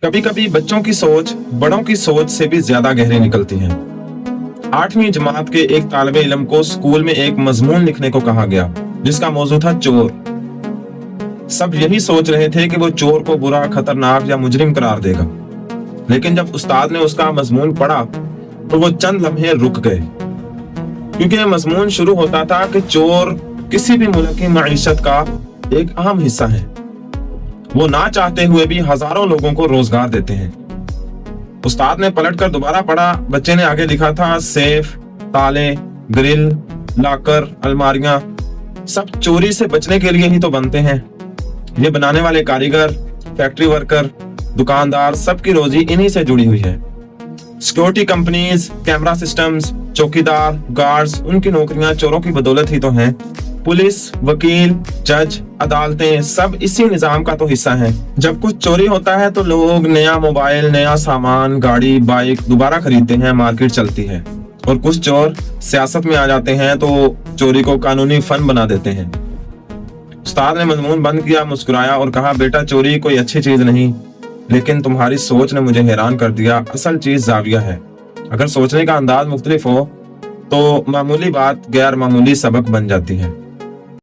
कभी कभी बच्चों की सोच बड़ों की सोच से भी ज्यादा गहरी निकलती है। 8वीं जमात के एक तालिबे इल्म को स्कूल में एक मजमून लिखने को कहा गया जिसका मौजू था चोर। सब यही सोच रहे थे कि वो चोर को बुरा, खतरनाक या मुजरिम करार देगा। लेकिन जब उस्ताद ने उसका मजमून पढ़ा तो वो चंद लम्हे रुक गए, क्योंकि ये मजमून शुरू होता था कि चोर किसी भी मुल्क की मईशत का एक अहम हिस्सा है। वो ना चाहते हुए भी हजारों लोगों को रोजगार देते हैं। उस्ताद ने पलटकर दोबारा पढ़ा। बच्चे ने आगे लिखा था, सेफ, ताले, ग्रिल, लॉकर, अलमारियां सब चोरी से बचने के लिए ही तो बनते हैं। ये बनाने वाले कारीगर, फैक्ट्री वर्कर, दुकानदार, सबकी रोजी इन्हीं से जुड़ी हुई है। सिक्योरिटी कंपनीज, कैमरा सिस्टम्स, चौकीदार, गार्ड्स, उनकी नौकरियां चोरों की बदौलत ही तो हैं। पुलिस, वकील, जज, अदालतें सब इसी निजाम का तो हिस्सा हैं। जब कुछ चोरी होता है तो लोग नया मोबाइल, नया सामान, गाड़ी, बाइक दोबारा खरीदते हैं, मार्केट चलती है। और कुछ चोर सियासत में आ जाते हैं तो चोरी को कानूनी फन बना देते हैं। उस्ताद ने मजमून बंद किया, मुस्कुराया और कहा, बेटा चोरी कोई अच्छी चीज नहीं, लेकिन तुम्हारी सोच ने मुझे हैरान कर दिया। असल चीज जाविया है। अगर सोचने का अंदाज मुख्तलिफ हो तो मामूली बात गैर मामूली सबक बन जाती है।